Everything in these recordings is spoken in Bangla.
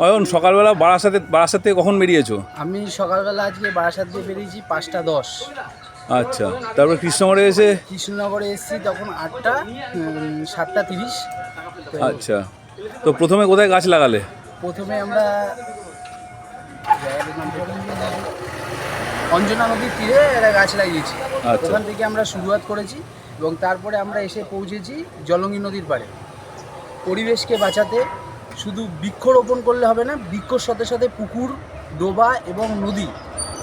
অয়ন, সকালবেলা বারাসাত থেকে কখন বেরিয়েছো? আমি সকালবেলা আজকে বারাসাত দিয়ে বেরিয়েছি 5টা 10। আচ্ছা, তারপরে কৃষ্ণনগরে এসে? কৃষ্ণনগরে এসেছি তখন 8টা 7টা 30। আচ্ছা, তো প্রথমে কোথায় গাছ লাগালে? প্রথমে আমরা জায়গাটার নাম বলুন, অঞ্জনা নদীর তীরে একটা গাছ লাগিয়েছি। আচ্ছা। ওখান থেকে আমরা শুরুয়াত করেছি এবং তারপরে আমরা এসে পৌঁছেছি জলঙ্গি নদীর পাড়ে। পরিবেশকে বাঁচাতে শুধু বৃক্ষরোপণ করলে হবে না, বৃক্ষর সাথে সাথে পুকুর, ডোবা এবং নদী,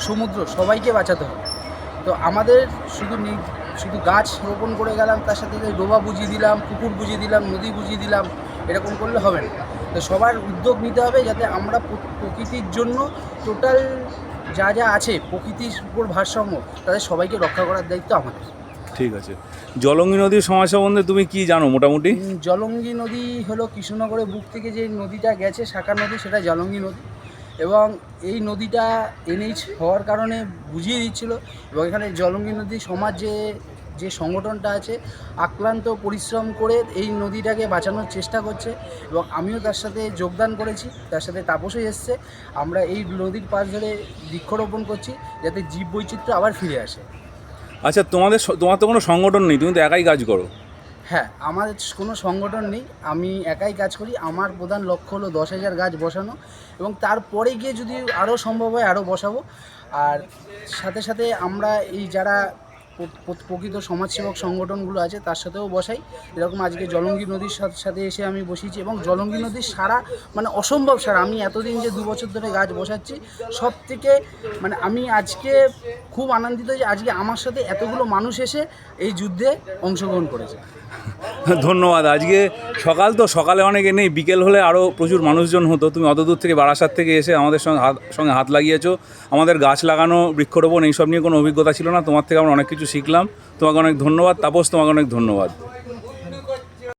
সমুদ্র সবাইকে বাঁচাতে হবে। তো আমাদের শুধু গাছ রোপণ করে গেলাম, তার সাথে ডোবা বুঝিয়ে দিলাম, পুকুর বুঝিয়ে দিলাম, নদী বুঝিয়ে দিলাম, এরকম করলে হবে না। তো সবার উদ্যোগ নিতে হবে যাতে আমরা প্রকৃতির জন্য টোটাল যা যা আছে প্রকৃতির উপর ভারসাম্য, তাদের সবাইকে রক্ষা করার দায়িত্ব আমাদের। ঠিক আছে। জলঙ্গি নদীর সমস্যা সম্বন্ধে তুমি কি জানো মোটামুটি? জলঙ্গি নদী হলো কৃষ্ণনগরের বুক থেকে যে নদীটা গেছে, শাখা নদী, সেটা জলঙ্গি নদী। এবং এই নদীটা এনএইচ হওয়ার কারণে বুঝিয়ে দিচ্ছিল। এবং এখানে জলঙ্গি নদী সমাজ যে সংগঠনটা আছে, আক্রান্ত পরিশ্রম করে এই নদীটাকে বাঁচানোর চেষ্টা করছে এবং আমিও তার সাথে যোগদান করেছি, তার সাথে তাপসও এসছে। আমরা এই নদীর পাশ ধরে বৃক্ষরোপণ করছি যাতে জীববৈচিত্র্য আবার ফিরে আসে। আচ্ছা, তোমার তো কোনো সংগঠন নেই, তুমি তো একাই কাজ করো। হ্যাঁ, আমার কোনো সংগঠন নেই, আমি একাই কাজ করি। আমার প্রধান লক্ষ্য হলো 10,000 গাছ বসানো এবং তারপরে গিয়ে যদি আরও সম্ভব হয় আরও বসাবো। আর সাথে সাথে আমরা এই যারা প্রকৃত সমাজসেবক সংগঠনগুলো আছে তার সাথেও বসাই। এরকম আজকে জলঙ্গি নদীর সাথে এসে আমি বসিয়েছি এবং জলঙ্গি নদীর সারা মানে অসম্ভব সারা। আমি এতদিন যে 2 বছর ধরে গাছ বসাচ্ছি, সব থেকে মানে আমি আজকে খুব আনন্দিত যে আজকে আমার সাথে এতগুলো মানুষ এসে এই যুদ্ধে অংশগ্রহণ করেছে। ধন্যবাদ। আজকে সকালে অনেকে নেই, বিকেল হলে আরও প্রচুর মানুষজন হতো। তুমি অত দূর থেকে বারাসাত থেকে এসে আমাদের সঙ্গে হাত লাগিয়েছো। আমাদের গাছ লাগানো, বৃক্ষরোপণ এইসব নিয়ে কোনো অভিজ্ঞতা ছিল না, তোমার থেকে আমরা অনেক কিছু শিখলাম। তোমাকে অনেক ধন্যবাদ। তাপস, তোমাকে অনেক ধন্যবাদ।